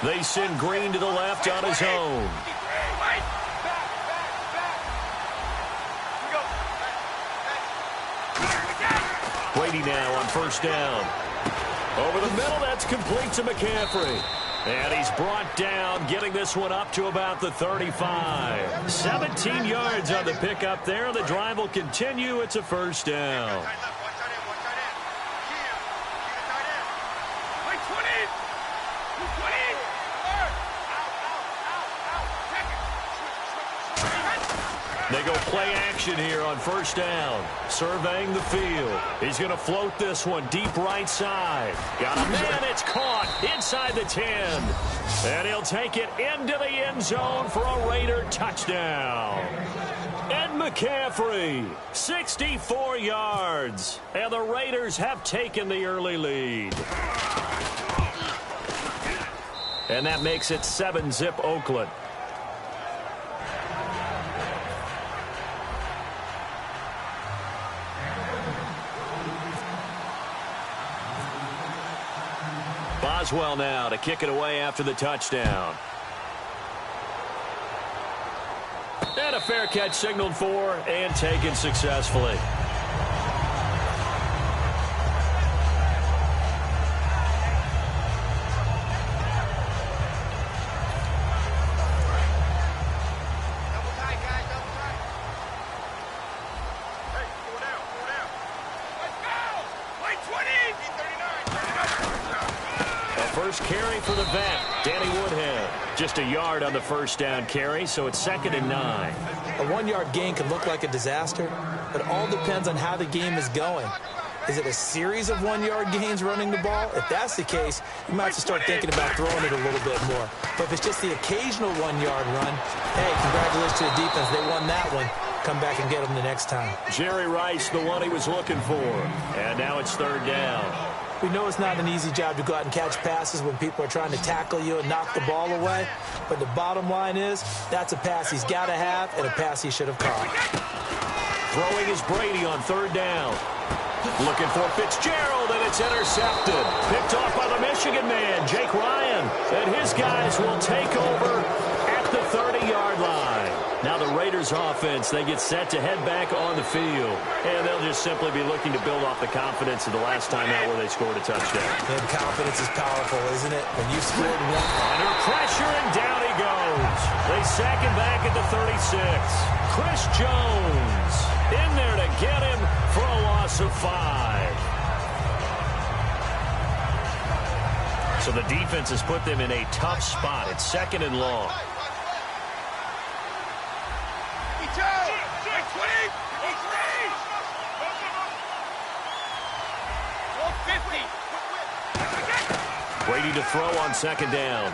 They send Green to the left on his own. Brady now on first down. Over the middle, that's complete to McCaffrey. And he's brought down, getting this one up to about the 35. 17 yards on the pickup there. The drive will continue. It's a first down. They go play action here on first down. Surveying the field. He's going to float this one deep right side. Got a man. It's caught inside the 10. And he'll take it into the end zone for a Raider touchdown. And McCaffrey, 64 yards. And the Raiders have taken the early lead. And that makes it 7-zip Oakland. Boswell now to kick it away after the touchdown. And a fair catch signaled for and taken successfully. Carry for the vet, Danny Woodhead. Just a yard on the first down carry, so it's 2nd and 9. A 1-yard gain can look like a disaster, but it all depends on how the game is going. Is it a series of 1-yard gains running the ball? If that's the case, you might have to start thinking about throwing it a little bit more. But if it's just the occasional 1-yard run, hey, congratulations to the defense. They won that one. Come back and get them the next time. Jerry Rice, the one he was looking for. And now it's 3rd down. We know it's not an easy job to go out and catch passes when people are trying to tackle you and knock the ball away. But the bottom line is, that's a pass he's got to have and a pass he should have caught. Throwing is Brady on 3rd down. Looking for Fitzgerald, and it's intercepted. Picked off by the Michigan man, Jake Ryan. And his guys will take over at the 30-yard line. Now the Raiders offense, they get set to head back on the field. And they'll just simply be looking to build off the confidence of the last time out where they scored a touchdown. And confidence is powerful, isn't it? When you scored one. Under pressure, and down he goes. They sack him back at the 36. Chris Jones in there to get him for a loss of 5. So the defense has put them in a tough spot. It's 2nd and long. Brady to throw on 2nd down.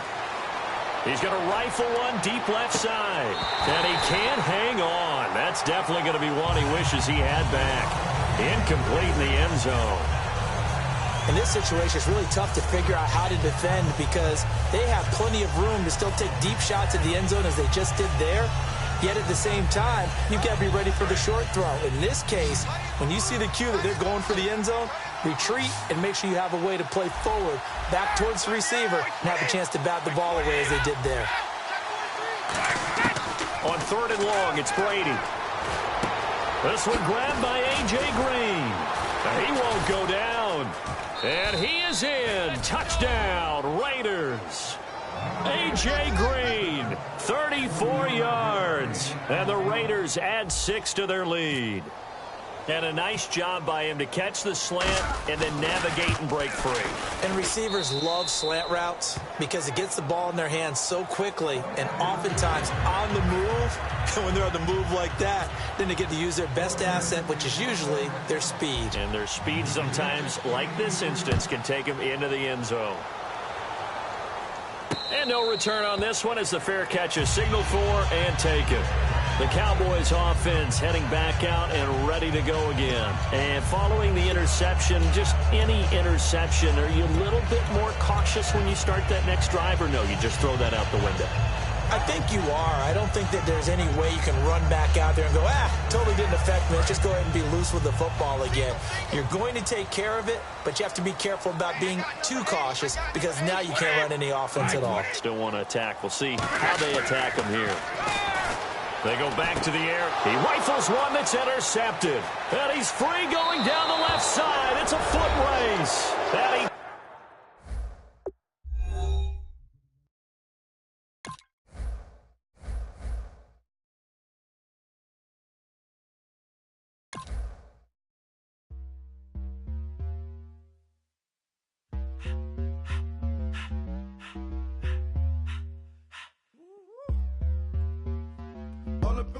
He's going to rifle one deep left side. And he can't hang on. That's definitely going to be one he wishes he had back. Incomplete in the end zone. In this situation, it's really tough to figure out how to defend because they have plenty of room to still take deep shots at the end zone as they just did there. Yet at the same time, you've got to be ready for the short throw. In this case, when you see the cue that they're going for the end zone, retreat and make sure you have a way to play forward, back towards the receiver, and have a chance to bat the ball away as they did there. On 3rd and long, it's Brady. This one grabbed by A.J. Green. He won't go down. And he is in. Touchdown, Raiders. A.J. Green, 34 yards. And the Raiders add 6 to their lead. And a nice job by him to catch the slant and then navigate and break free. And receivers love slant routes because it gets the ball in their hands so quickly and oftentimes on the move. And when they're on the move like that, then they get to use their best asset, which is usually their speed. And their speed sometimes, like this instance, can take them into the end zone. And no return on this one as the fair catch is signaled for and taken. The Cowboys offense heading back out and ready to go again. And following the interception, just any interception, are you a little bit more cautious when you start that next drive, or no, you just throw that out the window? I think you are. I don't think that there's any way you can run back out there and go, totally didn't effect, man. Just go ahead and be loose with the football again. You're going to take care of it, but you have to be careful about being too cautious because now you can't run any offense at all. Still want to attack. We'll see how they attack him here. They go back to the air. He rifles one that's intercepted. And he's free going down the left side. It's a foot race. And he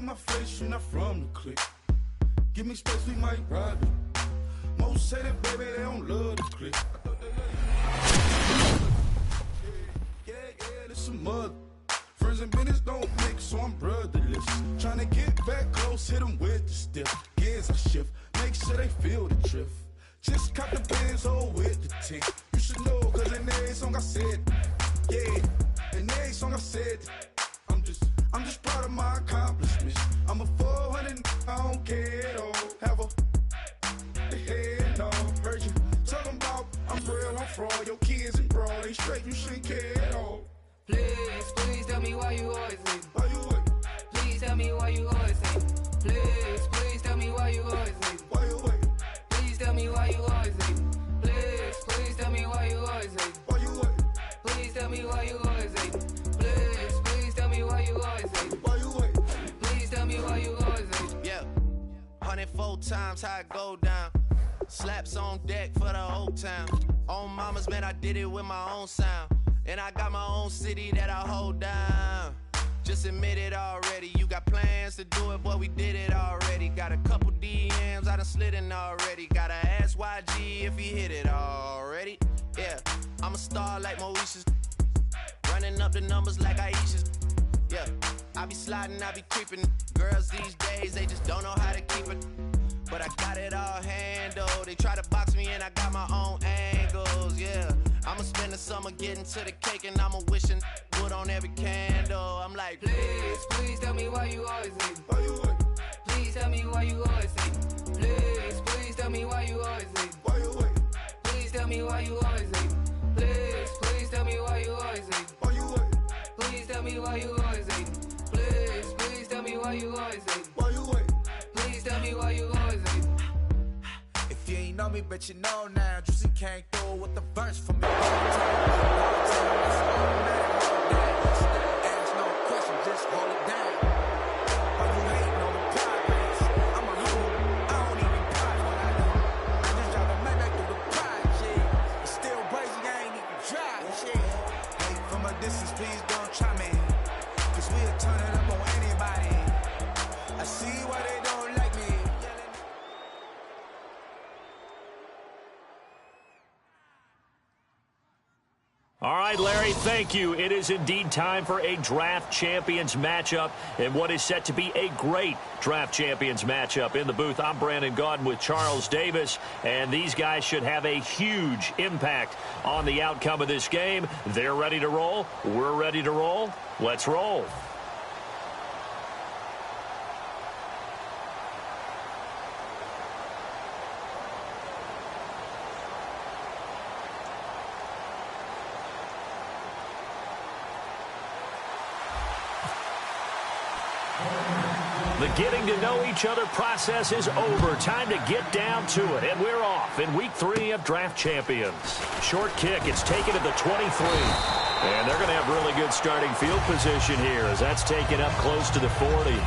my face, you're not from the clique. Give me space, we might ride it. Most say that, baby, they don't love the clique. Yeah, this some mud. Friends and business don't mix, so I'm brotherless. Trying to get back close, hit them with the stiff. Gears I shift, make sure they feel the drift. Just cop the Benz, hold with the tick. You should know, cause in every song I said, yeah, in every song I said, I'm just proud of my accomplishments. I'm a 400, I don't care at all. Have a head on. Heard you talking about I'm real, I'm fraud. Your kids and broad, they straight, you shouldn't care at all. Please tell me why you always leave. Why you wait? Please tell me why you always leave. Please tell me why you always leave. Why you wait? Please tell me why you always leave. Please tell me why you always leave. Why you wait? Please tell me why you always leave. Please tell me why you always leave. Why you wait? Please tell me why you always leave. Yeah, 104 times how it go down. Slaps on deck for the whole town. On mamas, man, I did it with my own sound. And I got my own city that I hold down. Just admit it already. You got plans to do it, boy, we did it already. Got a couple DMs, I done slid in already. Gotta ask YG if he hit it already. Yeah, I'm a star like Moesha's. Running up the numbers like Aisha's. Yeah, I be sliding, I be creeping. Girls these days, they just don't know how to keep it. But I got it all handled. They try to box me in, I got my own angles, yeah. I'ma spend the summer getting to the cake and I'ma wishing wood on every candle. I'm like, Please tell me why you always leave. Why you wait? Please tell me why you always leave. Please tell me why you always leave. Why you wait? Please tell me why you always leave. Please tell me why you always leave. Why you wait? Please tell me why you always leave. Please tell me why you always leave. Why you wait? Please tell me why you always leave. If you ain't know me, bet you know now. Juicy came through with the verse for me. Ask no question, just hold it down. Why you hating on the progress? I'm a humble, I don't even prize what I do. I just drive a Maybach through the project. It's still crazy, I ain't even try shit. Hey, from a distance, please don't try me. Cause we'll turn it up on anybody. I see why they don't like me. All right, Larry, thank you. It is indeed time for a draft champions matchup and what is set to be a great draft champions matchup. In the booth, I'm Brandon Gaudin with Charles Davis, and these guys should have a huge impact on the outcome of this game. They're ready to roll. We're ready to roll. Let's roll. The getting to know each other process is over. Time to get down to it. And we're off in week 3 of Draft Champions. Short kick. It's taken at the 23. And they're going to have really good starting field position here as that's taken up close to the 40.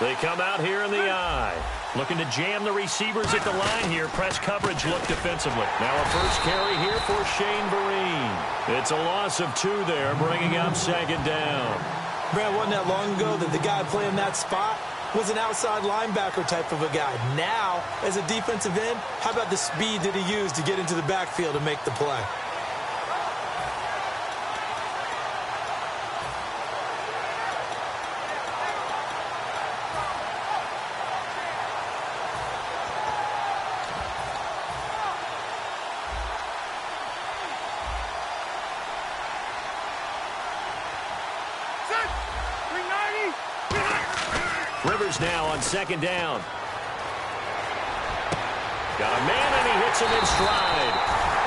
They come out here in the eye. Looking to jam the receivers at the line here. Press coverage look defensively. Now a first carry here for Shane Vereen. It's a loss of 2 there, bringing up second down. Brad, wasn't that long ago that the guy playing that spot was an outside linebacker type of a guy. Now, as a defensive end, how about the speed that he used to get into the backfield and make the play? Rivers now on second down. Got a man, and he hits him in stride.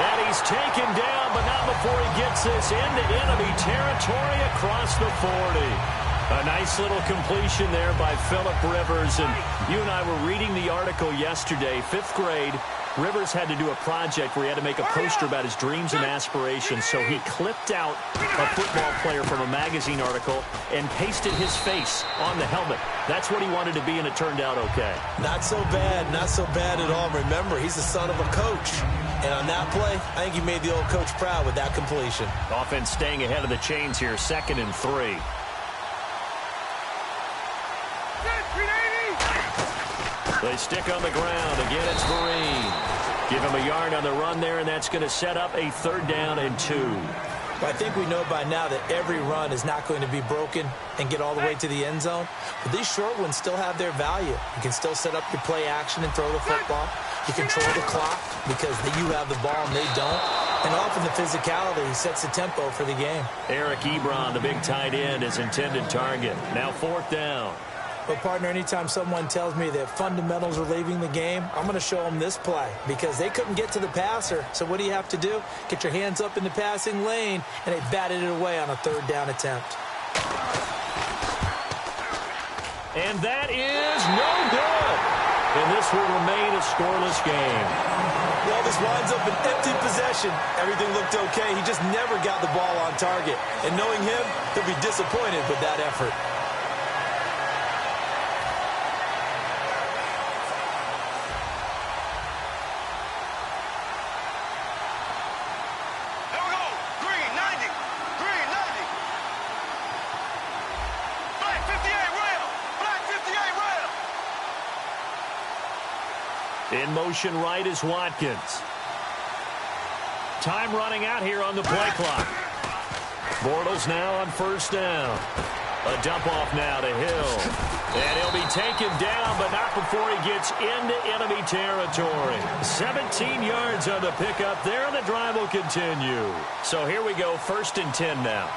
And he's taken down, but not before he gets this into enemy territory across the 40. A nice little completion there by Phillip Rivers. And you and I were reading the article yesterday, 5th grade. Rivers had to do a project where he had to make a poster about his dreams and aspirations, so he clipped out a football player from a magazine article and pasted his face on the helmet. That's what he wanted to be, and it turned out okay. Not so bad at all. Remember, he's the son of a coach. And on that play, I think he made the old coach proud with that completion. Offense staying ahead of the chains here, 2nd and 3. They stick on the ground. Again, it's Marine. Give him a yard on the run there, and that's going to set up a 3rd down and 2. I think we know by now that every run is not going to be broken and get all the way to the end zone. But these short ones still have their value. You can still set up your play action and throw the football. You control the clock because you have the ball and they don't. And often the physicality sets the tempo for the game. Eric Ebron, the big tight end, is intended target. Now 4th down. But, partner, anytime someone tells me that fundamentals are leaving the game, I'm going to show them this play because they couldn't get to the passer. So what do you have to do? Get your hands up in the passing lane, and they batted it away on a 3rd down attempt. And that is no good. And this will remain a scoreless game. Well, this winds up an empty possession. Everything looked okay. He just never got the ball on target. And knowing him, he'll be disappointed with that effort. In motion right is Watkins. Time running out here on the play clock. Bortles now on 1st down. A dump off now to Hill. And he'll be taken down, but not before he gets into enemy territory. 17 yards on the pickup there, and the drive will continue. So here we go, 1st and 10 now.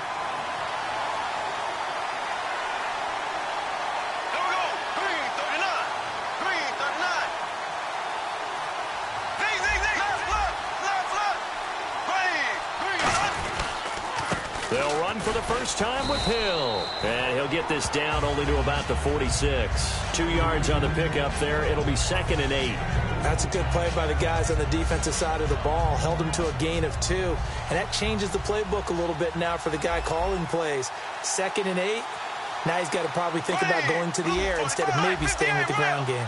They'll run for the first time with Hill. And he'll get this down only to about the 46. 2 yards on the pickup there. It'll be 2nd and 8. That's a good play by the guys on the defensive side of the ball. Held him to a gain of 2. And that changes the playbook a little bit now for the guy calling plays. 2nd and 8. Now he's got to probably think about going to the air instead of maybe staying with the ground game.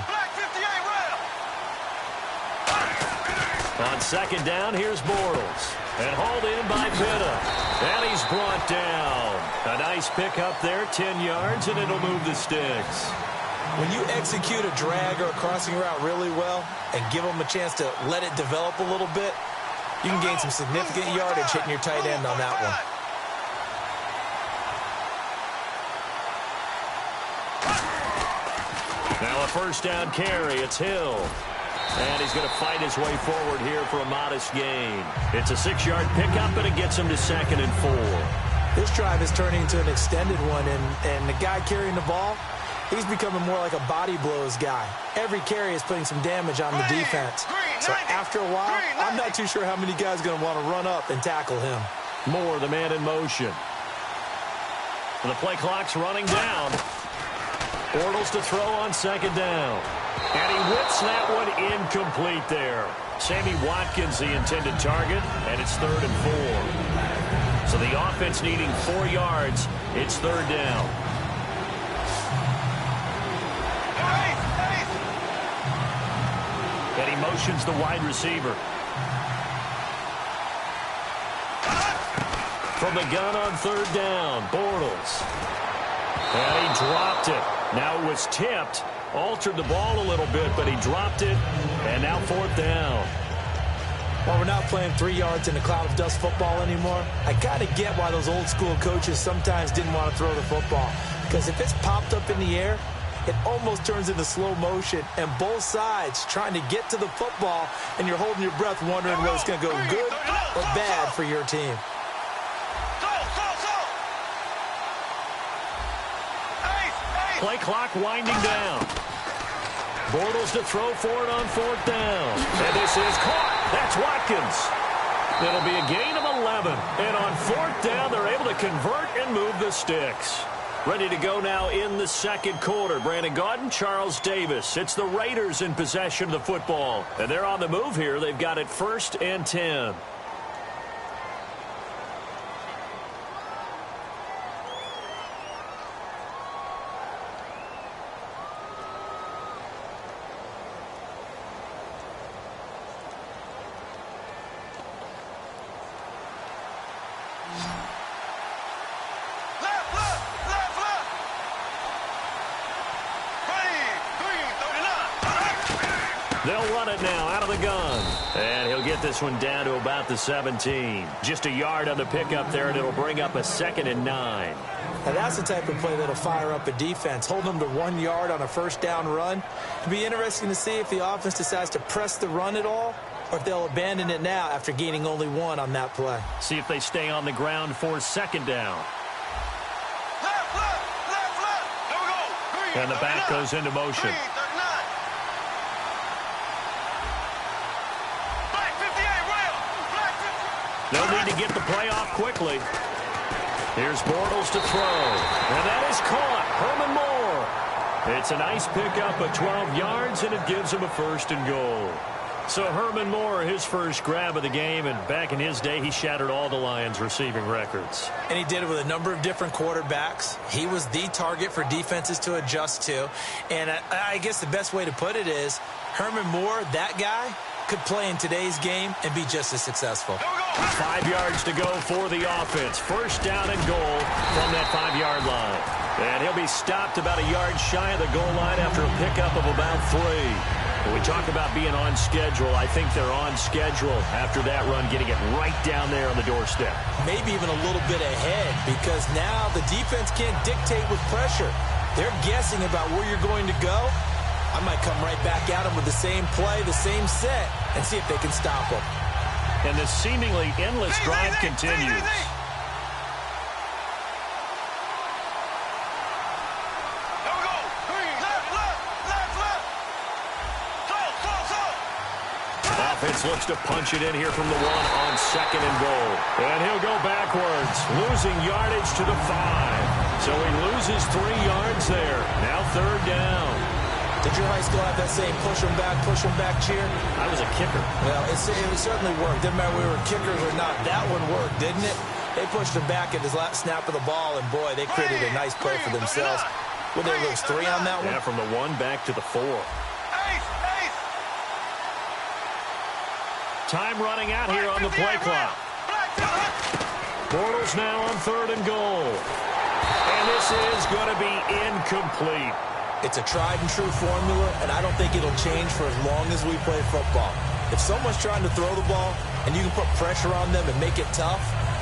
On 2nd down, here's Bortles. And hauled in by Pitta. And he's brought down. A nice pickup there, 10 yards, and it'll move the sticks. When you execute a drag or a crossing route really well and give them a chance to let it develop a little bit, you can gain some significant yardage hitting your tight end on that one. Now a 1st down carry. It's Hill. And he's going to fight his way forward here for a modest gain. It's a 6-yard pickup, and it gets him to 2nd and 4. This drive is turning into an extended one, and the guy carrying the ball, he's becoming more like a body blows guy. Every carry is putting some damage on the defense. So after a while, I'm not too sure how many guys are going to want to run up and tackle him. Moore, the man in motion. The play clock's running down. Bortles to throw on 2nd down. And he whips that one incomplete there. Sammy Watkins, the intended target, and it's 3rd and 4. So the offense needing 4 yards. It's 3rd down. And he motions the wide receiver. From the gun on 3rd down, Bortles. And he dropped it. Now it was tipped. Altered the ball a little bit, but he dropped it. And now 4th down. Well, we're not playing 3 yards in a cloud of dust football anymore. I kind of get why those old school coaches sometimes didn't want to throw the football. Because if it's popped up in the air, it almost turns into slow motion. And both sides trying to get to the football, and you're holding your breath wondering whether it's going to go good or bad for your team. Play clock winding down. Bortles to throw for it on 4th down. And this is caught. That's Watkins. It'll be a gain of 11. And on 4th down, they're able to convert and move the sticks. Ready to go now in the 2nd quarter. Brandon Gaudin, Charles Davis. It's the Raiders in possession of the football. And they're on the move here. They've got it 1st and 10. They'll run it now out of the gun. And he'll get this one down to about the 17. Just a yard on the pickup there, and it'll bring up a 2nd and 9. Now that's the type of play that'll fire up a defense. Hold them to 1 yard on a 1st down run. It'll be interesting to see if the offense decides to press the run at all, or if they'll abandon it now after gaining only 1 on that play. See if they stay on the ground for 2nd down. And the back goes into motion. They'll need to get the play off quickly. Here's Bortles to throw. And that is caught. Herman Moore. It's a nice pickup of 12 yards, and it gives him a 1st and goal. So Herman Moore, his first grab of the game, and back in his day, he shattered all the Lions' receiving records. And he did it with a number of different quarterbacks. He was the target for defenses to adjust to. And I guess the best way to put it is Herman Moore, that guy, could play in today's game and be just as successful. 5 yards to go for the offense. 1st down and goal from that 5-yard line. And he'll be stopped about a yard shy of the goal line after a pickup of about 3. When we talk about being on schedule, I think they're on schedule after that run, getting it right down there on the doorstep. Maybe even a little bit ahead, because now the defense can't dictate with pressure. They're guessing about where you're going to go. I might come right back at them with the same play, the same set, and see if they can stop them. And this seemingly endless drive continues. Offense looks to punch it in here from the 1 on 2nd and goal. And he'll go backwards, losing yardage to the 5. So he loses 3 yards there. Now 3rd down. Did your high school have that same push them back cheer? I was a kicker. Well, it certainly worked. Didn't matter if we were kickers or not. That one worked, didn't it? They pushed him back at his last snap of the ball, and boy, they created a nice play for themselves. Would they lose 3 on that one? Yeah, from the 1 back to the 4. Time running out here on the play clock. Bortles now on 3rd and goal. And this is going to be incomplete. It's a tried-and-true formula, and I don't think it'll change for as long as we play football. If someone's trying to throw the ball and you can put pressure on them and make it tough,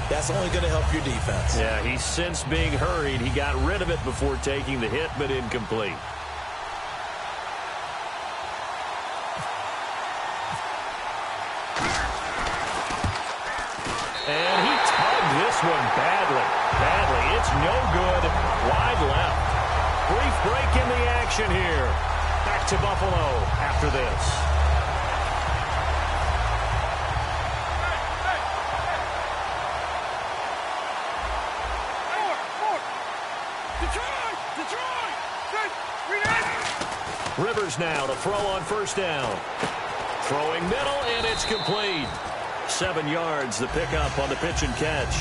that's only going to help your defense. Yeah, he's since being hurried. He got rid of it before taking the hit, but incomplete. And he tugged this one badly. It's no good. Wide left. Brief break in the action here. Back to Buffalo after this. Rivers now to throw on 1st down. Throwing middle, and it's complete. 7 yards, the pickup on the pitch and catch.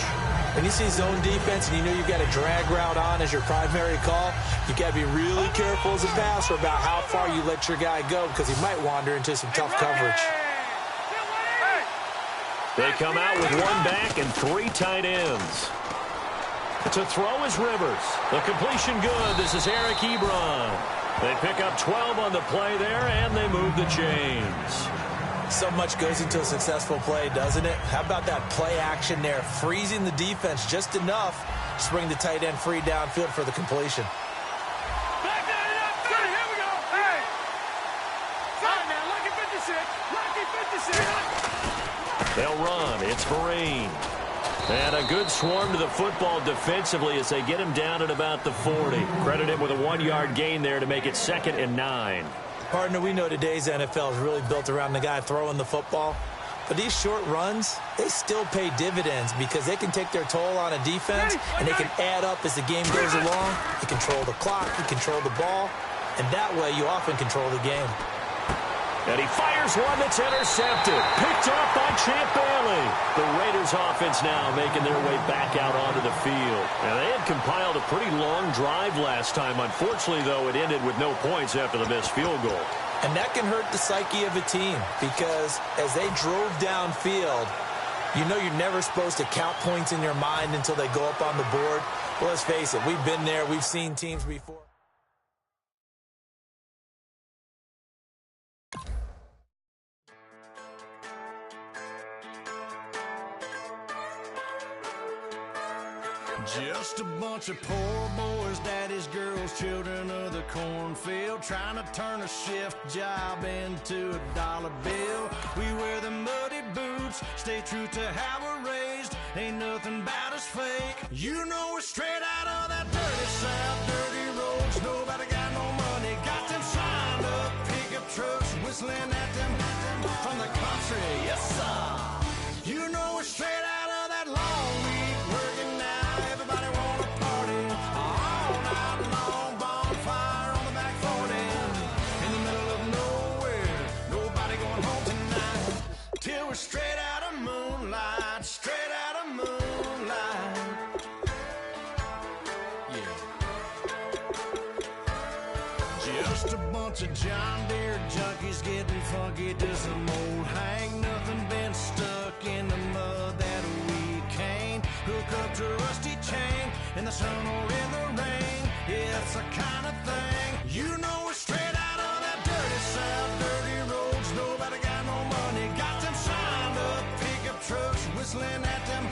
When you see zone defense and you know you've got a drag route on as your primary call, you've got to be really careful as a passer about how far you let your guy go, because he might wander into some tough coverage. They come out with 1 back and 3 tight ends. To throw is Rivers. The completion good. This is Eric Ebron. They pick up 12 on the play there, and they move the chains. So much goes into a successful play, doesn't it? How about that play action there, freezing the defense just enough to bring the tight end free downfield for the completion. Back there, here we go. Hey. Sorry, man. Lucky 56. Lucky 56. They'll run. It's Vereen. And a good swarm to the football defensively as they get him down at about the 40. Credit him with a 1-yard gain there to make it 2nd and 9. Partner, we know today's NFL is really built around the guy throwing the football. But these short runs, they still pay dividends because they can take their toll on a defense, and they can add up as the game goes along. You control the clock, you control the ball, and that way you often control the game. And he fires one that's intercepted. Picked off by Champ Bailey. The Raiders offense now making their way back out onto the field. And they had compiled a pretty long drive last time. Unfortunately, though, it ended with no points after the missed field goal. And that can hurt the psyche of a team because as they drove downfield, you know you're never supposed to count points in your mind until they go up on the board. Well, let's face it, we've been there. We've seen teams before. Just a bunch of poor boys, daddies, girls, children of the cornfield, trying to turn a shift job into a dollar bill. We wear the muddy boots, stay true to how we're raised. Ain't nothing about us fake. You know we're straight out of that dirty south, dirty roads. Nobody got no money, got them signed up pickup trucks, whistling at them from the country. Yes, sir. You know we're straight out of that long week working now. Everybody wanna party all night long, bonfire on the back 40, in the middle of nowhere, nobody going home tonight, till we're straight out of moonlight, straight out of moonlight, yeah. Just a bunch of John Deere junkies getting funky to some old hang, nothing been stuck in the mud that we can't hook up to a rusty chain in the sun or in the rain. Yeah, it's the kind of thing. You know we're straight out of that dirty south, dirty roads. Nobody got no money, got them signed up pickup trucks, whistling at them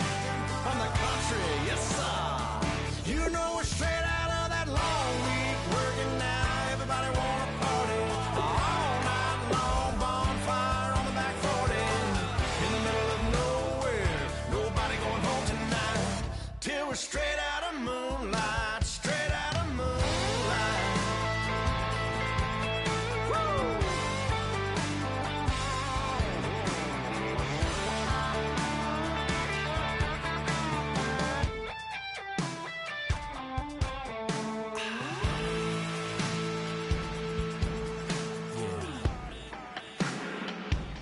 from the country. Yes, sir. You know we're straight out of that long week working now. Everybody wanna party all night long, bonfire on the back 40, in the middle of nowhere, nobody going home tonight, till we're straight out of moonlight, straight out of moonlight. Woo!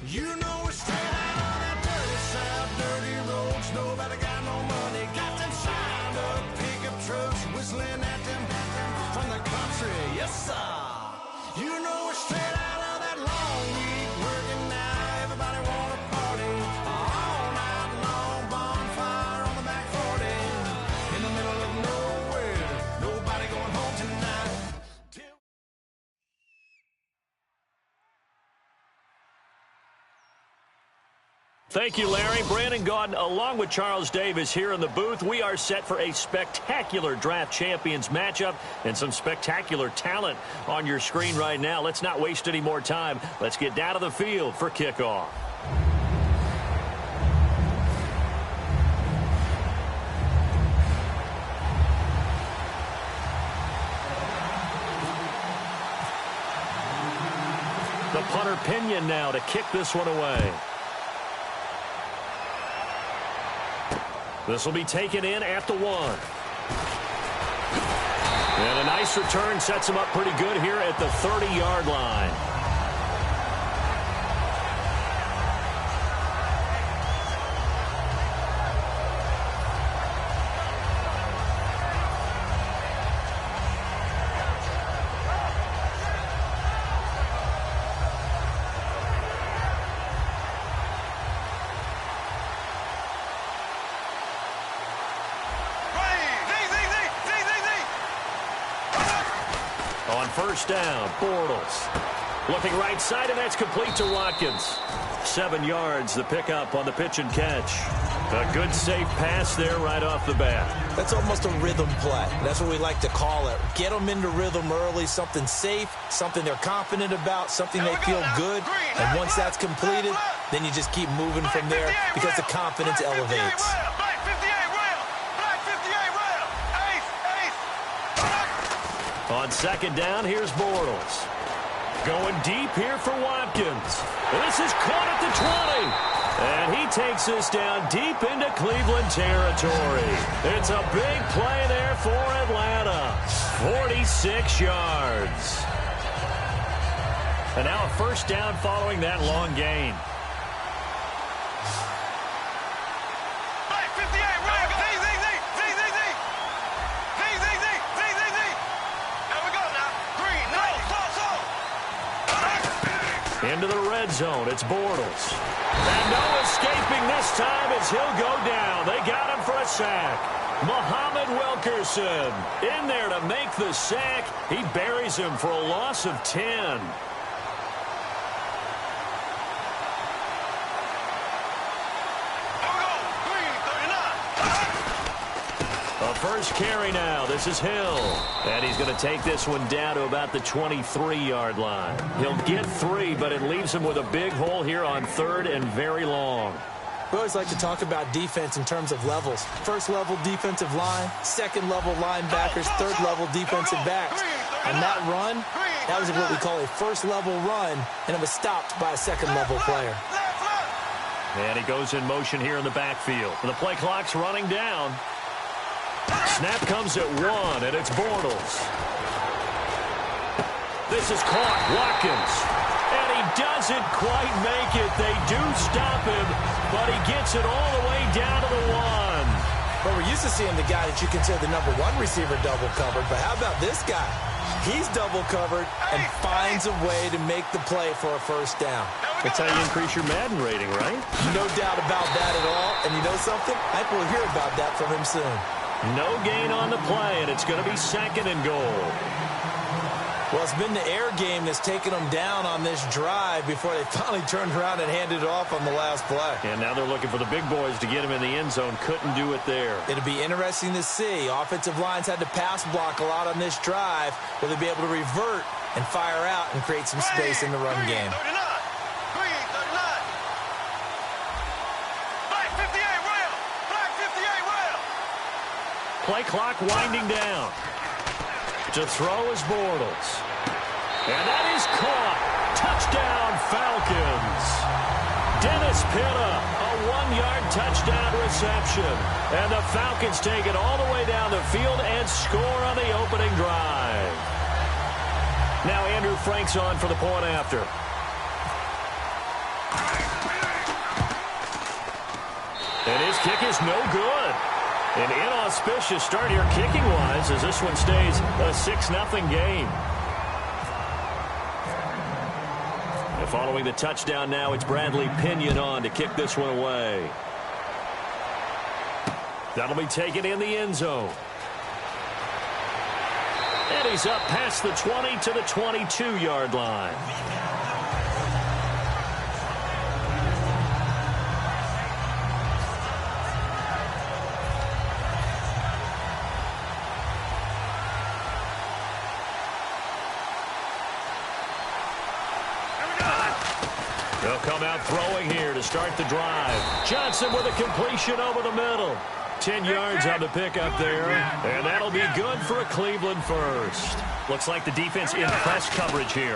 You know we're straight out of that dirty south, dirty roads. Nobody got no money, got them signed up pickup trucks, whistling at them from the country. Yes, sir. You know we're straight out of that long week working now. Everybody wanna party all night long, bonfire on the back 40, in the middle of nowhere, nobody going home tonight. Thank you, Larry. Brandon Gaudin, along with Charles Davis here in the booth. We are set for a spectacular draft champions matchup and some spectacular talent on your screen right now. Let's not waste any more time. Let's get down to the field for kickoff. The punter Pinion now to kick this one away. This will be taken in at the 1. And a nice return sets him up pretty good here at the 30-yard line. first down. Bortles looking right side, and that's complete to Watkins. 7 yards, the pickup on the pitch and catch. A good, safe pass there right off the bat. That's almost a rhythm play. That's what we like to call it. Get them into rhythm early, something safe, something they're confident about, something they feel good. And once that's completed, then you just keep moving from there because the confidence elevates. On second down, here's Bortles. Going deep here for Watkins. This is caught at the 20. And he takes this down deep into Cleveland territory. It's a big play there for Atlanta. 46 yards. And now a first down following that long gain. Into the red zone, it's Bortles. And no escaping this time as he'll go down. They got him for a sack. Muhammad Wilkerson in there to make the sack. He buries him for a loss of 10. First carry now. This is Hill. And he's going to take this one down to about the 23-yard line. He'll get 3, but it leaves him with a big hole here on third and very long. We always like to talk about defense in terms of levels. First-level defensive line, second-level linebackers, third-level defensive backs. On that run, that was what we call a first-level run, and it was stopped by a second-level player. And he goes in motion here in the backfield. The play clock's running down. Snap comes at 1, and it's Bortles. This is caught. Watkins. And he doesn't quite make it. They do stop him, but he gets it all the way down to the 1. Well, we're used to seeing the guy that you consider the number 1 receiver double covered, but how about this guy? He's double covered and finds a way to make the play for a first down. That's how you increase your Madden rating, right? No doubt about that at all. And you know something? I think we'll hear about that from him soon. No gain on the play, and it's going to be second and goal. Well, it's been the air game that's taken them down on this drive before they finally turned around and handed it off on the last play. And now they're looking for the big boys to get him in the end zone. Couldn't do it there. It'll be interesting to see. Offensive lines had to pass block a lot on this drive. Will they be able to revert and fire out and create some space in the run game? Play clock winding down. To throw is Bortles. And that is caught. Touchdown, Falcons. Dennis Pitta, a 1-yard touchdown reception. And the Falcons take it all the way down the field and score on the opening drive. Now Andrew Frank's on for the point after. And his kick is no good. An inauspicious start here kicking-wise as this one stays a 6-0 game. And following the touchdown now, it's Bradley Pinion on to kick this one away. That'll be taken in the end zone. And he's up past the 20 to the 22-yard line. They'll come out throwing here to start the drive. Johnson with a completion over the middle. 10 yards on the pickup there. And that'll be good for a Cleveland first. Looks like the defense in press coverage here.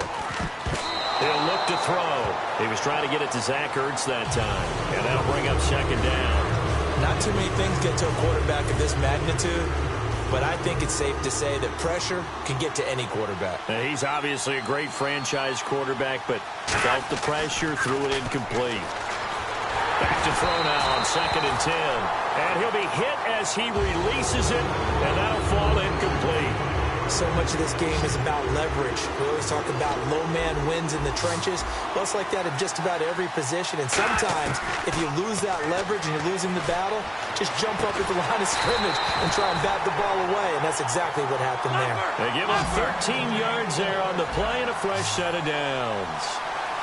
He'll look to throw. He was trying to get it to Zach Ertz that time. And that'll bring up second down. Not too many things get to a quarterback of this magnitude. But I think it's safe to say that pressure can get to any quarterback. Now, he's obviously a great franchise quarterback, but felt the pressure, threw it incomplete. Back to throw now on 2nd and 10. And he'll be hit as he releases it, and that'll fall incomplete. So much of this game is about leverage. We always talk about low man wins in the trenches. Well, it's like that in just about every position. And sometimes, if you lose that leverage and you're losing the battle, just jump up at the line of scrimmage and try and bat the ball away. And that's exactly what happened there. They give him 13 yards there on the play and a fresh set of downs.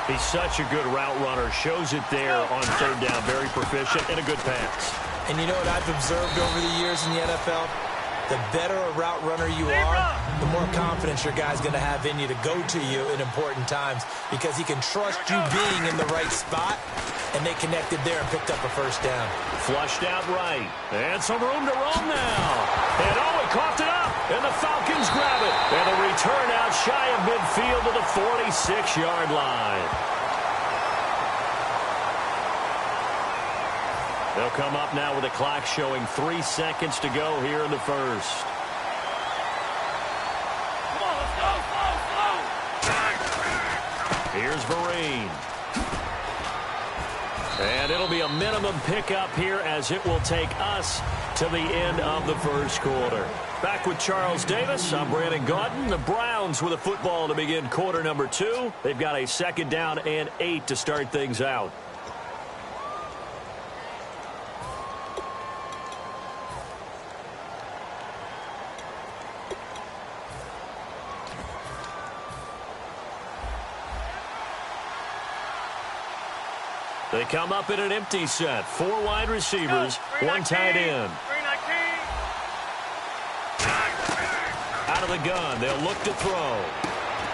He's such a good route runner. Shows it there on third down. Very proficient and a good pass. And you know what I've observed over the years in the NFL? The better a route runner you are, the more confidence your guy's going to have in you to go to you in important times because he can trust you being in the right spot, and they connected there and picked up a first down. Flushed out right. And some room to roam now. And he coughed it up. And the Falcons grab it. And the return out shy of midfield to the 46-yard line. They'll come up now with a clock showing 3 seconds to go here in the first. Come on, let's go, Here's Vereen. And it'll be a minimum pickup here as it will take us to the end of the first quarter. Back with Charles Davis, I'm Brandon Gaudin. The Browns with a football to begin quarter number 2. They've got a 2nd down and 8 to start things out. They come up in an empty set. 4 wide receivers, 1 tight end. Out of the gun, they'll look to throw.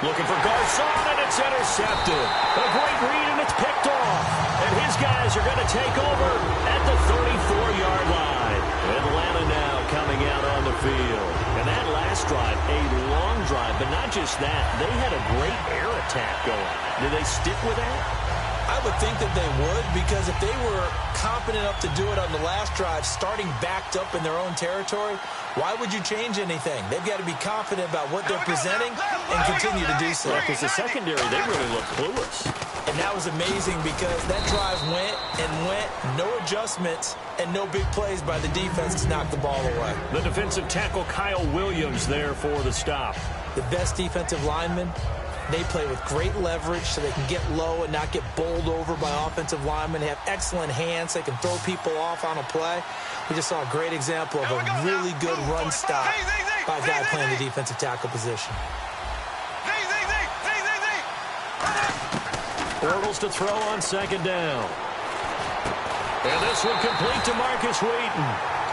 Looking for Garcon, and it's intercepted. A great read, and it's picked off. And his guys are going to take over at the 34-yard line. Atlanta now coming out on the field. And that last drive, a long drive, but not just that. They had a great air attack going. Did they stick with that? I would think that they would, because if they were confident enough to do it on the last drive, starting backed up in their own territory, why would you change anything? They've got to be confident about what they're presenting and continue to do so. Because the secondary, they really look clueless. And that was amazing because that drive went and went, no adjustments, and no big plays by the defense to knock the ball away. The defensive tackle, Kyle Williams, there for the stop. The best defensive lineman. They play with great leverage so they can get low and not get bowled over by offensive linemen. They have excellent hands. They can throw people off on a play. We just saw a great example of a really good run stop by a guy playing the defensive tackle position. Bortles to throw on 2nd down. And this one complete to Marcus Wheaton.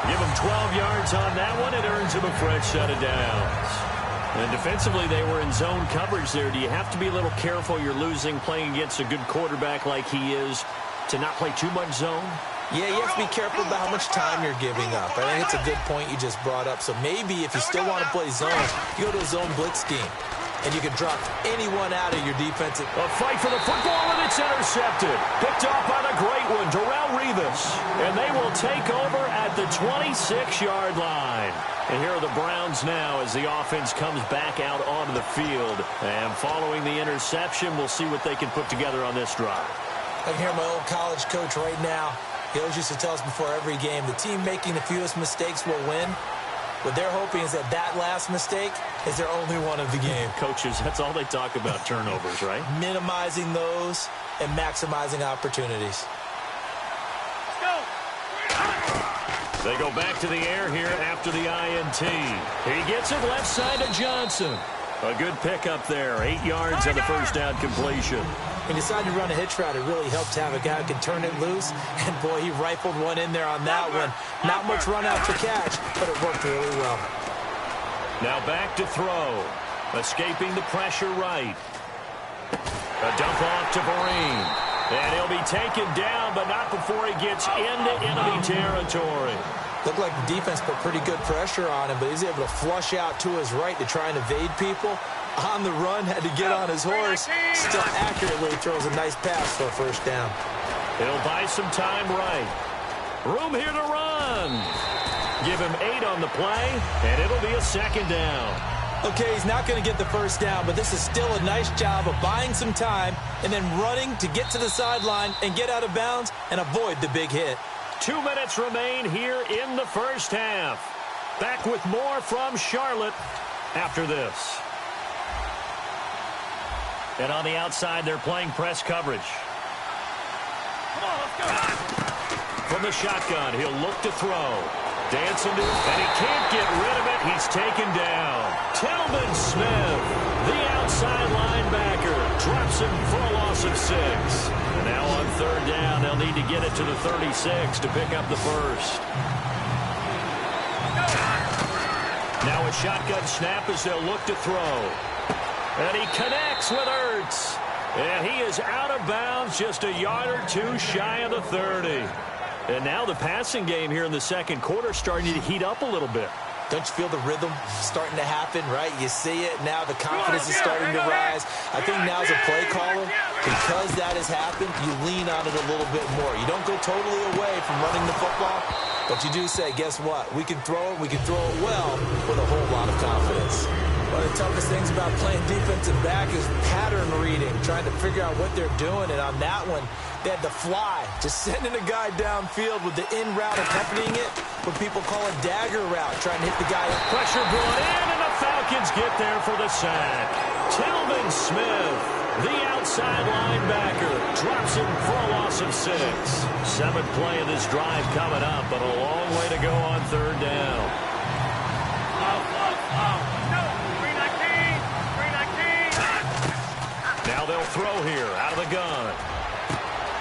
Give him 12 yards on that one. It earns him a fresh set of downs. And defensively, they were in zone coverage there. Do you have to be a little careful? You're losing, playing against a good quarterback like he is, to not play too much zone? Yeah, you have to be careful about how much time you're giving up. I think it's a good point you just brought up. So maybe if you still want to play zone, you go to a zone blitz scheme. And you can drop anyone out of your defensive. A fight for the football, and it's intercepted. Picked off by the great one, Darrelle Revis. And they will take over at the 26-yard line. And here are the Browns now as the offense comes back out onto the field. And following the interception, we'll see what they can put together on this drive. I can hear my old college coach right now. He always used to tell us before every game, the team making the fewest mistakes will win. What they're hoping is that that last mistake is their only one of the game. Coaches, that's all they talk about, turnovers, right? Minimizing those and maximizing opportunities. They go back to the air here after the INT. He gets it left side to Johnson. A good pickup there. 8 yards on the first down completion. He decided to run a hitch route. It really helped to have a guy who can turn it loose. And, boy, he rifled one in there on that one. Not much run after catch, but it worked really well. Now back to throw. Escaping the pressure right. A dump off to Vereen. And he'll be taken down, but not before he gets into enemy territory. Looked like the defense put pretty good pressure on him, but he's able to flush out to his right to try and evade people. On the run, had to get on his horse. Still accurately throws a nice pass for a first down. He'll buy some time right. Room here to run. Give him 8 on the play, and it'll be a 2nd down. Okay, he's not going to get the first down, but this is still a nice job of buying some time and then running to get to the sideline and get out of bounds and avoid the big hit. 2 minutes remain here in the first half. Back with more from Charlotte. after this. And on the outside, they're playing press coverage. Come on, let's go. From the shotgun, he'll look to throw. Dancing to it, and he can't get rid of it. He's taken down. Tillman Smith, the outside linebacker, drops him for a loss of 6. And now on third down, they'll need to get it to the 36 to pick up the first. Now a shotgun snap as they'll look to throw. And he connects with Ertz. And he is out of bounds, just a yard or two shy of the 30. And now the passing game here in the second quarter starting to heat up a little bit. Don't you feel the rhythm starting to happen, right? You see it now. The confidence is starting to rise. I think now as a play caller, because that has happened, you lean on it a little bit more. You don't go totally away from running the football, but you do say, guess what? We can throw it. We can throw it well with a whole lot of confidence. One of the toughest things about playing defensive back is pattern reading, trying to figure out what they're doing. And on that one, they had the fly, just sending a guy downfield with the in route accompanying it, what people call a dagger route, trying to hit the guy. Pressure brought in, and the Falcons get there for the sack. Tillman Smith, the outside linebacker, drops him for a loss of 6. 7th play of this drive coming up, but a long way to go on third down. Now they'll throw here out of the gun.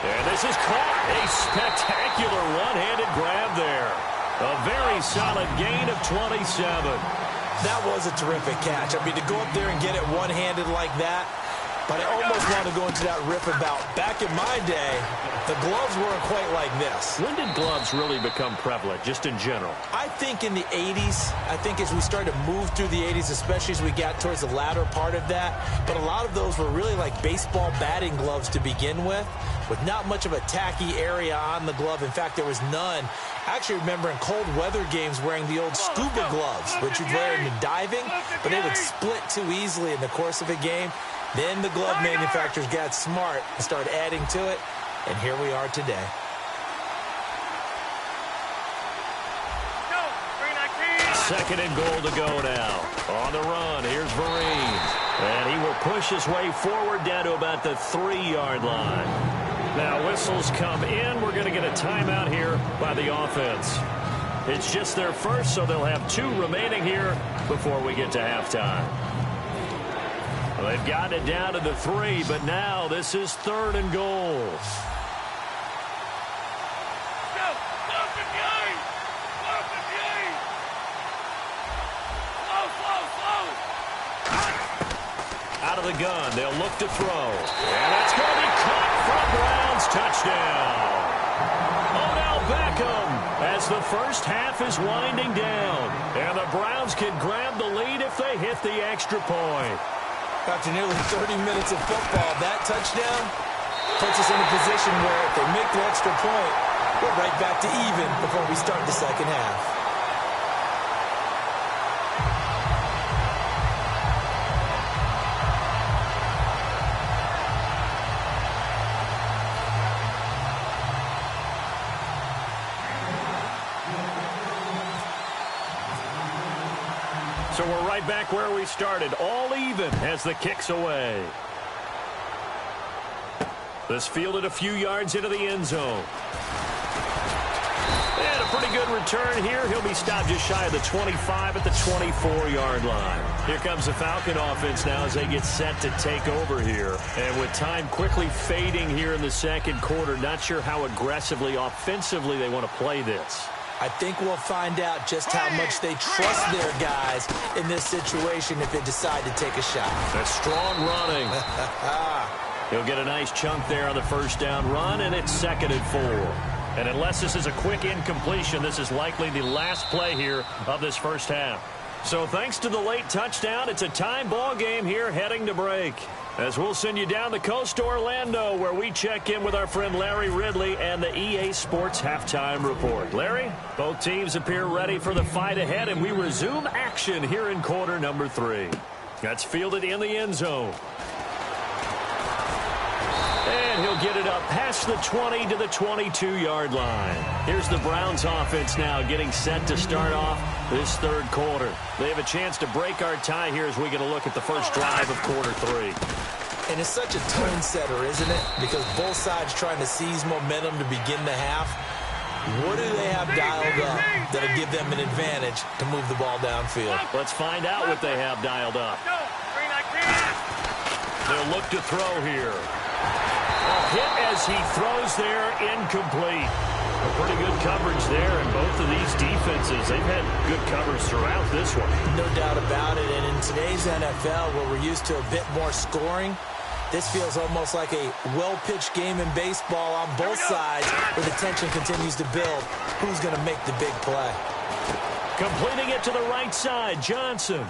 And this is caught. A spectacular one-handed grab there. A very solid gain of 27. That was a terrific catch. I mean, to go up there and get it one-handed like that, but I almost want to go into that riff about back in my day, the gloves weren't quite like this. When did gloves really become prevalent, just in general? I think in the 80s. I think as we started to move through the 80s, especially as we got towards the latter part of that. But a lot of those were really like baseball batting gloves to begin with not much of a tacky area on the glove. In fact, there was none. I actually remember in cold weather games wearing the old scuba gloves, which you'd wear in the diving, but they would split too easily in the course of a game. Then the glove manufacturers got smart and started adding to it, and here we are today. Second and goal to go now. On the run, here's Vereen. And he will push his way forward down to about the 3-yard line. Now whistles come in. We're going to get a timeout here by the offense. It's just their first, so they'll have 2 remaining here before we get to halftime. Well, they've gotten it down to the 3, but now this is 3rd and goal. Out of the gun, they'll look to throw. And that's going to be caught for a Browns touchdown. Odell Beckham as the first half is winding down. And the Browns can grab the lead if they hit the extra point. After nearly 30 minutes of football, that touchdown puts us in a position where if they make the extra point, we're right back to even before we start the second half. So we're right back where we started, all even as the kick's away. This fielded a few yards into the end zone. And a pretty good return here. He'll be stopped just shy of the 25 at the 24-yard line. Here comes the Falcon offense now as they get set to take over here. And with time quickly fading here in the second quarter, not sure how aggressively, offensively they want to play this. I think we'll find out just how much they trust their guys in this situation if they decide to take a shot. That's strong running. He'll get a nice chunk there on the first down run, and it's 2nd and 4. And unless this is a quick incompletion, this is likely the last play here of this first half. So thanks to the late touchdown, it's a tie ball game here heading to break. As we'll send you down the coast to Orlando, where we check in with our friend Larry Ridley and the EA Sports Halftime Report. Larry, both teams appear ready for the fight ahead, and we resume action here in quarter number 3. That's fielded in the end zone. And he'll get it up past the 20 to the 22-yard line. Here's the Browns offense now getting set to start off this third quarter. They have a chance to break our tie here as we get a look at the first drive of quarter 3. And it's such a tone setter, isn't it? Because both sides trying to seize momentum to begin the half. What do they have dialed up that'll give them an advantage to move the ball downfield? Let's find out what they have dialed up. They'll look to throw here. A hit as he throws there, incomplete. A pretty good coverage there, and both of these defenses, they've had good coverage throughout this one. No doubt about it, and in today's NFL, where we're used to a bit more scoring, this feels almost like a well-pitched game in baseball on both sides, where the tension continues to build. Who's going to make the big play? Completing it to the right side, Johnson.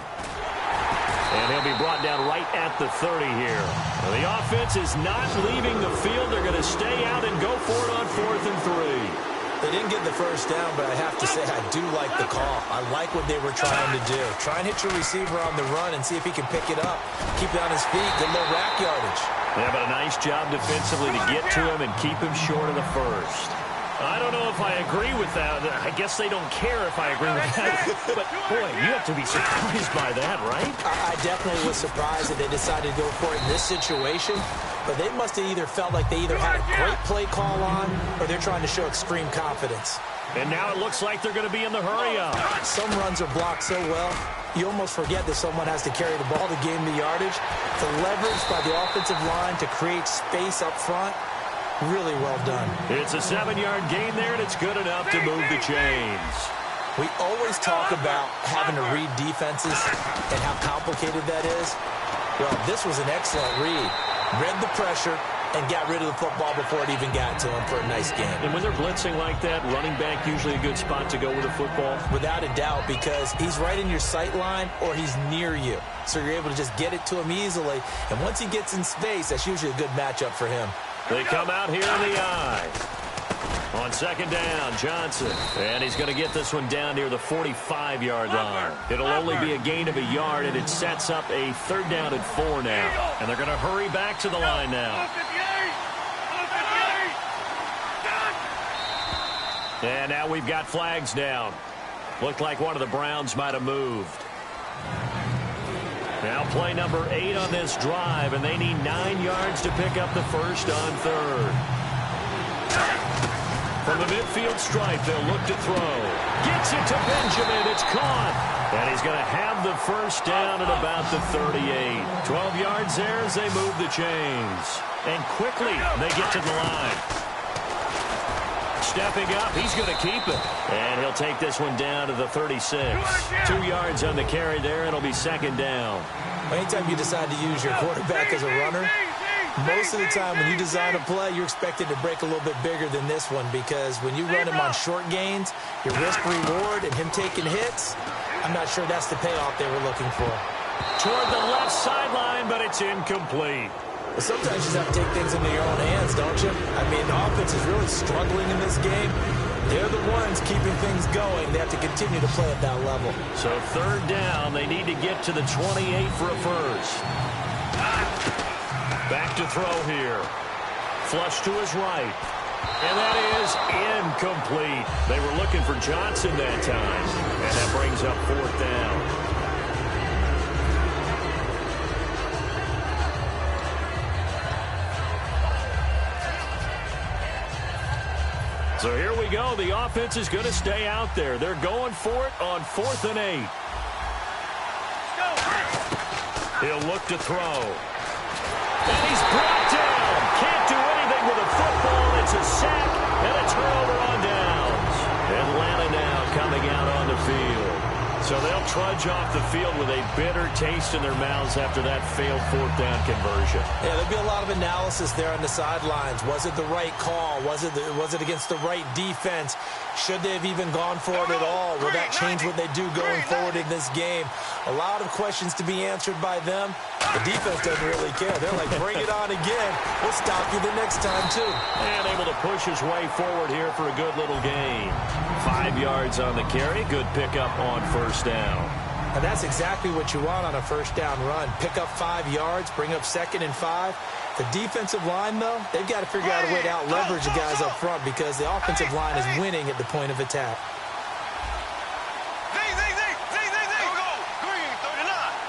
And he'll be brought down right at the 30 here. Well, the offense is not leaving the field. They're going to stay out and go for it on 4th and 3. They didn't get the first down, but I have to say I do like the call. I like what they were trying to do. Try and hit your receiver on the run and see if he can pick it up. Keep it on his feet. Get a little rack yardage. Yeah, but a nice job defensively to get to him and keep him short of the first. I don't know if I agree with that. I guess they don't care if I agree with that. But, boy, you have to be surprised by that, right? I definitely was surprised that they decided to go for it in this situation. But they must have either felt like they either had a great play call on or they're trying to show extreme confidence. And now it looks like they're going to be in the hurry up. Some runs are blocked so well, you almost forget that someone has to carry the ball to gain the yardage. The leverage by the offensive line to create space up front, really well done. It's a 7-yard gain there, and it's good enough to move the chains. We always talk about having to read defenses and how complicated that is. Well, this was an excellent read. Read the pressure and got rid of the football before it even got to him for a nice game. And when they're blitzing like that, running back usually a good spot to go with the football? Without a doubt, because he's right in your sight line or he's near you. So you're able to just get it to him easily. And once he gets in space, that's usually a good matchup for him. They come out here in the eye. On 2nd down, Johnson. And he's going to get this one down near the 45-yard line. It'll only be a gain of a yard, and it sets up a 3rd down and 4 now. And they're going to hurry back to the line now. And now we've got flags down. Looked like one of the Browns might have moved. Now play number 8 on this drive, and they need 9 yards to pick up the first on 3rd. From the midfield stripe, they'll look to throw. Gets it to Benjamin. It's caught. And he's going to have the first down at about the 38. 12 yards there as they move the chains. And quickly, they get to the line. Stepping up, he's going to keep it. And he'll take this one down to the 36. 2 yards on the carry there. It'll be 2nd down. Anytime you decide to use your quarterback as a runner, most of the time when you design a play, you're expected to break a little bit bigger than this one because when you run him on short gains, your risk-reward and him taking hits, I'm not sure that's the payoff they were looking for. Toward the left sideline, but it's incomplete. But sometimes you just have to take things into your own hands, don't you? I mean, the offense is really struggling in this game. They're the ones keeping things going. They have to continue to play at that level. So 3rd down, they need to get to the 28 for a first. Back to throw here. Flush to his right. And that is incomplete. They were looking for Johnson that time. And that brings up 4th down. So here we go. The offense is going to stay out there. They're going for it on 4th and 8. He'll look to throw. And he's brought down. Can't do anything with a football. It's a sack and a turnover on downs. Atlanta now coming out on the field. So they'll trudge off the field with a bitter taste in their mouths after that failed 4th down conversion. Yeah, there'll be a lot of analysis there on the sidelines. Was it the right call? Was it against the right defense? Should they have even gone for it at all? Will that change what they do going forward in this game? A lot of questions to be answered by them. The defense doesn't really care. They're like, bring it on again. We'll stop you the next time, too. And able to push his way forward here for a good little gain. 5 yards on the carry. Good pickup on 1st down. And that's exactly what you want on a 1st down run. Pick up 5 yards, bring up 2nd and 5. The defensive line, though, they've got to figure out a way to out-leverage the guys up front because the offensive line is winning at the point of attack.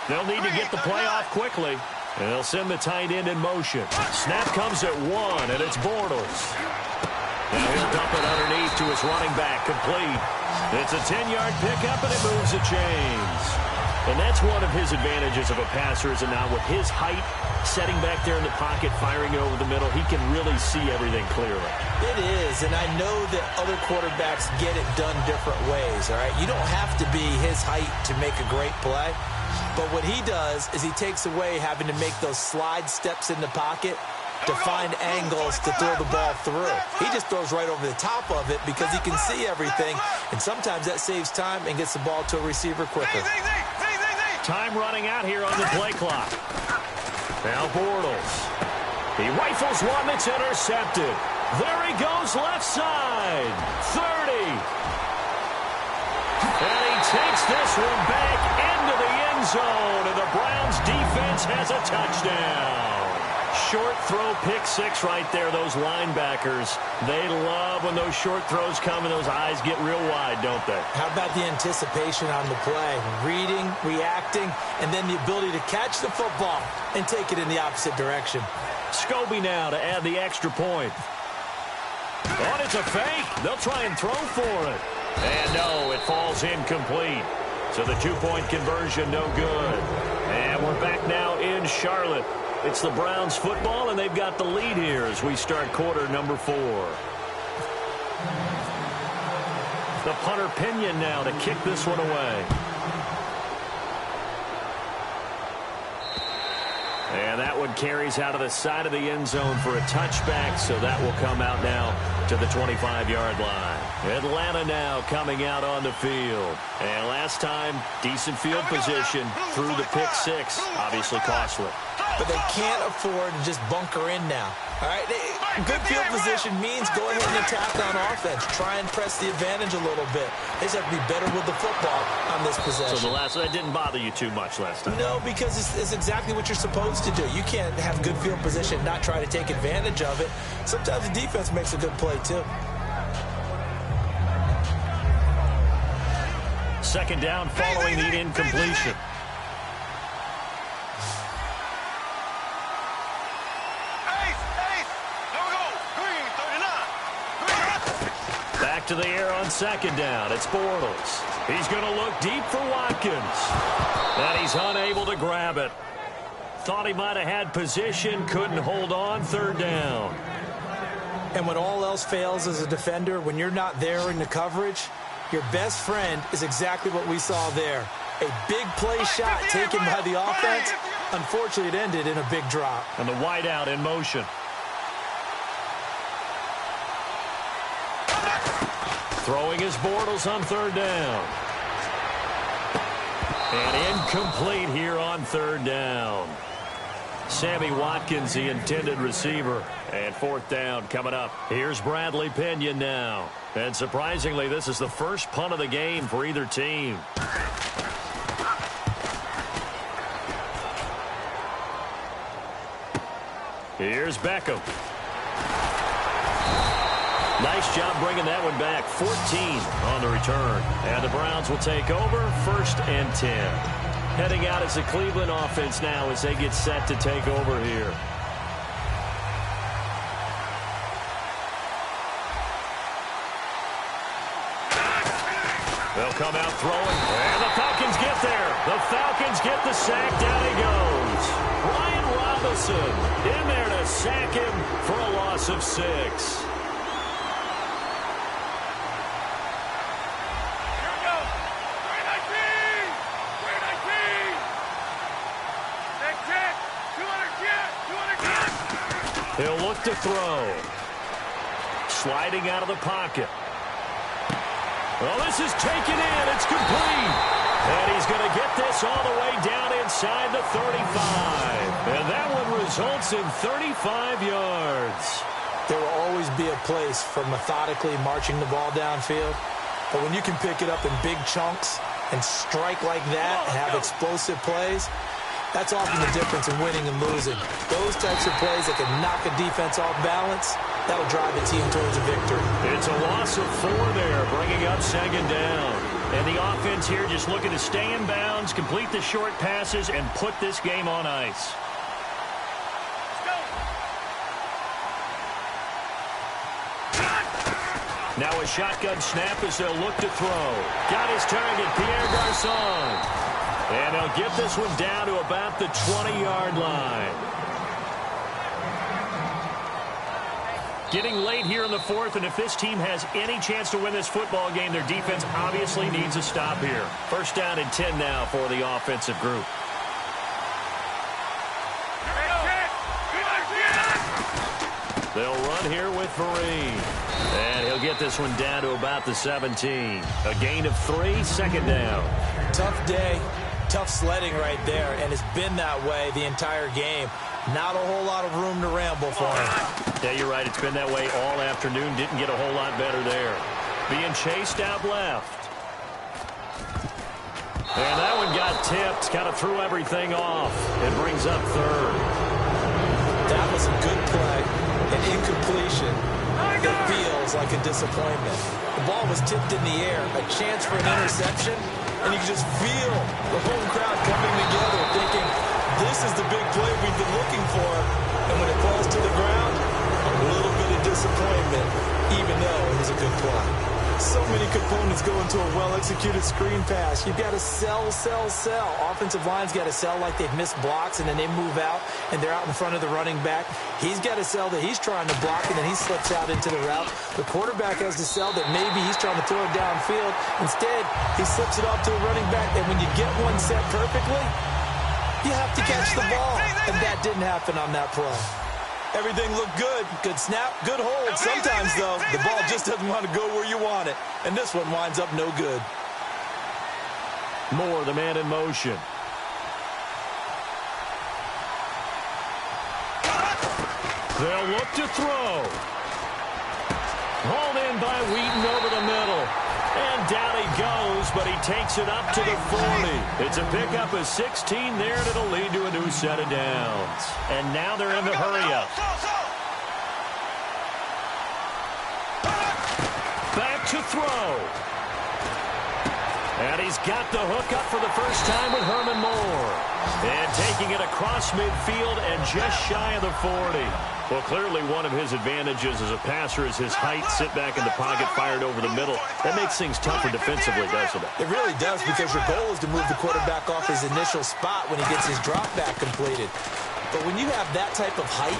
They'll need to get the play off quickly. And they'll send the tight end in motion. Snap comes at 1, and it's Bortles. Now he'll dump it underneath to his running back, complete. It's a 10-yard pickup, and it moves the chains. And that's one of his advantages of a passer, is that now with his height, setting back there in the pocket, firing it over the middle, he can really see everything clearly. It is, and I know that other quarterbacks get it done different ways, all right? You don't have to be his height to make a great play. But what he does is he takes away having to make those slide steps in the pocket to find angles to throw the ball through. He just throws right over the top of it because he can see everything, and sometimes that saves time and gets the ball to a receiver quicker. Time running out here on the play clock. Now Bortles. He rifles one that's intercepted. There he goes left side. 30. And he takes this one back into the end zone, and the Browns defense has a touchdown. Short throw, pick six right there, those linebackers. They love when those short throws come and those eyes get real wide, don't they? How about the anticipation on the play? Reading, reacting, and then the ability to catch the football and take it in the opposite direction. Scobie now to add the extra point. Oh, it's a fake. They'll try and throw for it. And no, it falls incomplete. So the two-point conversion, no good. And we're back now in Charlotte. It's the Browns football, and they've got the lead here as we start quarter number 4. The punter Pinion now to kick this one away. And that one carries out of the side of the end zone for a touchback, so that will come out now to the 25-yard line. Atlanta now coming out on the field. And last time, decent field position through the pick six, obviously costly. But they can't afford to just bunker in now. All right, good field position means go ahead and attack on offense. Try and press the advantage a little bit. They just have to be better with the football on this possession. So that didn't bother you too much last time? No, because it's exactly what you're supposed to do. You can't have good field position and not try to take advantage of it. Sometimes the defense makes a good play, too. Second down following the incompletion. Back to the air on second down. It's Bortles. He's going to look deep for Watkins. And he's unable to grab it. Thought he might have had position, couldn't hold on, third down. And when all else fails as a defender, when you're not there in the coverage, your best friend is exactly what we saw there. A big play shot taken by the offense. Unfortunately, it ended in a big drop. And the wideout in motion. Throwing his Bortles on third down. And incomplete here on third down. Sammy Watkins, the intended receiver. And fourth down coming up. Here's Bradley Pinion now. And surprisingly, this is the first punt of the game for either team. Here's Beckham. Nice job bringing that one back. 14 on the return. And the Browns will take over, 1st and 10. Heading out as the Cleveland offense now as they get set to take over here. They'll come out throwing. And the Falcons get there. The Falcons get the sack. Down he goes. Brian Robinson in there to sack him for a loss of 6. He'll look to throw. Sliding out of the pocket. Well, this is taken in. It's complete. And he's going to get this all the way down inside the 35. And that one results in 35 yards. There will always be a place for methodically marching the ball downfield. But when you can pick it up in big chunks and strike like that and have explosive plays, that's often the difference in winning and losing. Those types of plays that can knock a defense off balance, that'll drive a team towards a victory. It's It's a loss of 4 there, bringing up second down. And the offense here just looking to stay in bounds, complete the short passes, and put this game on ice. Now a shotgun snap as they'll look to throw. Got his target, Pierre Garçon. And they'll get this one down to about the 20-yard line. Getting late here in the fourth, and if this team has any chance to win this football game, their defense obviously needs a stop here. First down and 10 now for the offensive group. They'll run here with Vereen. And he'll get this one down to about the 17. A gain of 3, second down. Tough day, tough sledding right there, and it's been that way the entire game. Not a whole lot of room to ramble for him. Yeah, you're right. It's been that way all afternoon. Didn't get a whole lot better there. Being chased out left. And that one got tipped. Kind of threw everything off. It brings up third. That was a good play. An incompletion that feels like a disappointment. The ball was tipped in the air. A chance for an interception. And you can just feel the home crowd coming together thinking, this is the big play we've been looking for. And when it falls to the ground, a little bit of disappointment, even though it was a good play. So many components go into a well-executed screen pass. You've got to sell. Offensive line's got to sell like they've missed blocks, and then they move out, and they're out in front of the running back. He's got to sell that he's trying to block, and then he slips out into the route. The quarterback has to sell that maybe he's trying to throw it downfield. Instead, he slips it off to the running back, and when you get one set perfectly, you have to catch the ball, and that didn't happen on that play. Everything looked good. Good snap, good hold. Sometimes, though, the ball just doesn't want to go where you want it. And this one winds up no good. Moore, the man in motion. They'll look to throw. Hauled in by Wheaton over the middle. And down he goes, but he takes it up to the 40. It's a pickup of 16 there, and it'll lead to a new set of downs. And now they're in the hurry-up. Back to throw. And he's got the hook up for the first time with Herman Moore. And taking it across midfield and just shy of the 40. Well, clearly one of his advantages as a passer is his height. Sit back in the pocket, fired over the middle. That makes things tougher defensively, doesn't it? It really does, because your goal is to move the quarterback off his initial spot when he gets his drop back completed. But when you have that type of height,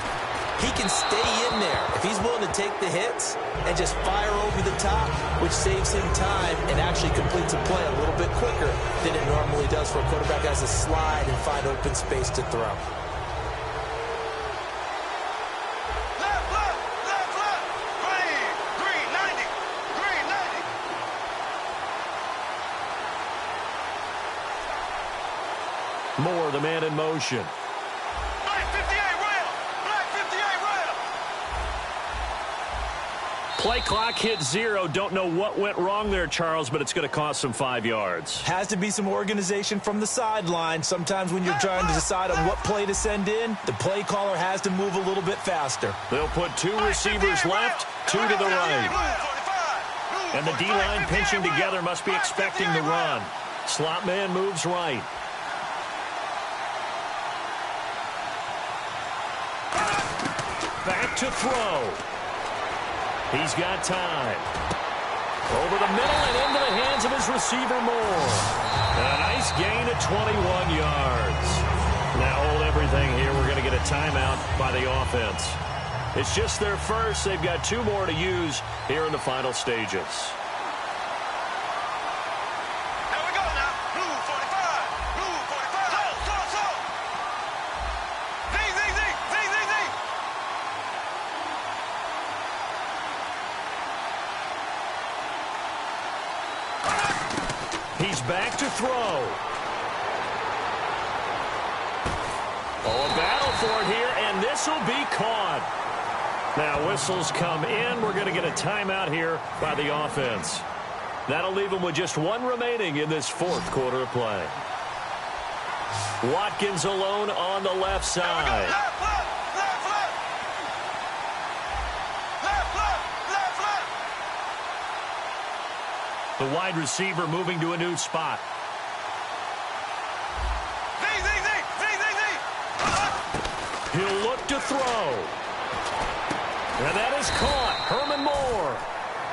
he can stay in there. If he's willing to take the hits and just fire over the top, which saves him time and actually completes a play a little bit quicker than it normally does for a quarterback as a slide and find open space to throw. Moore, the man in motion. Black 58 rail! Black 58 rail! Play clock hit 0. Don't know what went wrong there, Charles, but it's going to cost them 5 yards. Has to be some organization from the sideline. Sometimes when you're trying to decide on what play to send in, the play caller has to move a little bit faster. They'll put 2 receivers left, 2 to the right. And the D-line pinching together must be expecting the run. Slot man moves right. Back to throw. He's got time. Over the middle and into the hands of his receiver, Moore. A nice gain of 21 yards. Now hold everything here. We're going to get a timeout by the offense. It's just their first. They've got 2 more to use here in the final stages. He's back to throw. Oh, a battle for it here, and this will be caught. Now whistles come in. We're going to get a timeout here by the offense. That'll leave them with just 1 remaining in this 4th quarter of play. Watkins alone on the left side. The wide receiver moving to a new spot. He'll look to throw. And that is caught. Herman Moore.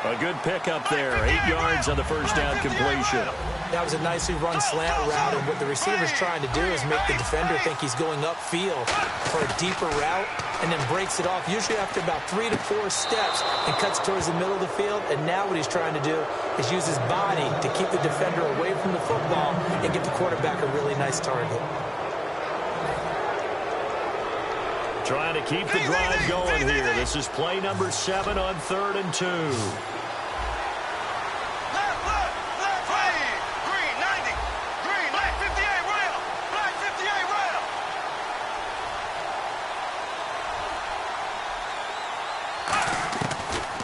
A good pickup there. 8 yards on the first down completion. That was a nicely run slant route, and what the receiver's trying to do is make the defender think he's going upfield for a deeper route and then breaks it off, usually after about 3 to 4 steps, and cuts towards the middle of the field. And now what he's trying to do is use his body to keep the defender away from the football and get the quarterback a really nice target. Trying to keep the drive going here. This is play number 7 on 3rd and 2.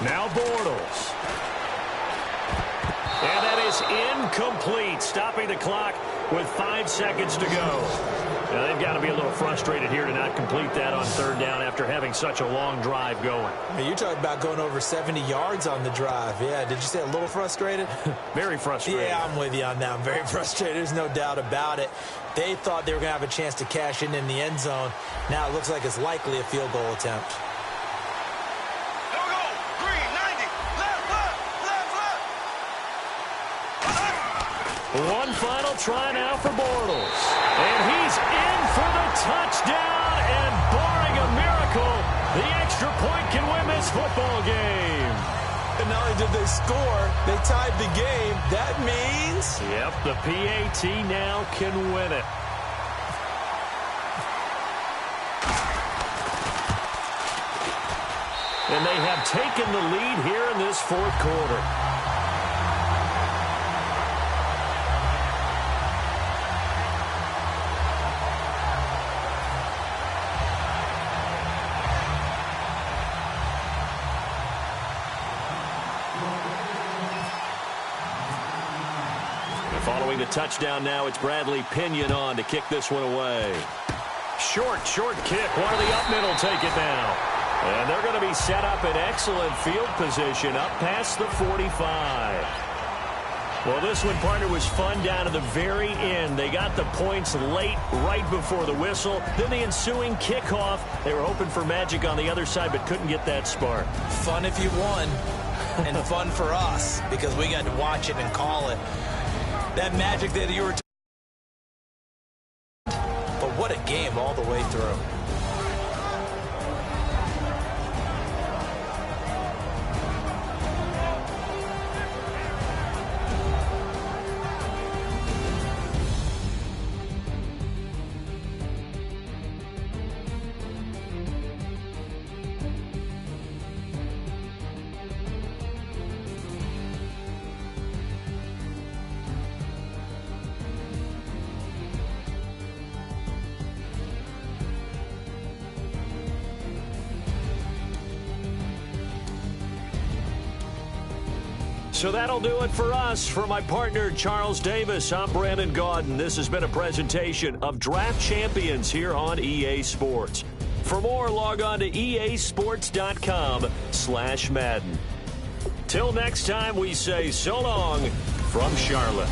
Now Bortles. And that is incomplete, stopping the clock with 5 seconds to go. Now, they've got to be a little frustrated here to not complete that on 3rd down after having such a long drive going. You're talking about going over 70 yards on the drive. Yeah, did you say a little frustrated? Very frustrated. Yeah, I'm with you on that. I'm very frustrated. There's no doubt about it. They thought they were going to have a chance to cash in the end zone. Now it looks like it's likely a field goal attempt. One final try now for Bortles. And he's in for the touchdown. And barring a miracle, the extra point can win this football game. And not only did they score, they tied the game. That means... Yep, the PAT now can win it. And they have taken the lead here in this 4th quarter. Following the touchdown now, it's Bradley Pinion on to kick this one away. Short kick. One of the up middle take it now. And they're going to be set up in excellent field position up past the 45. Well, this one, partner, was fun down to the very end. They got the points late, right before the whistle. Then the ensuing kickoff. They were hoping for magic on the other side, but couldn't get that spark. Fun if you won, and fun for us, because we got to watch it and call it. That magic that you were talking about. But what a game all the way through. So that'll do it for us. For my partner, Charles Davis, I'm Brandon Gaudin. This has been a presentation of Draft Champions here on EA Sports. For more, log on to easports.com/Madden. Till next time, we say so long from Charlotte.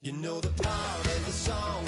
You know the part of the song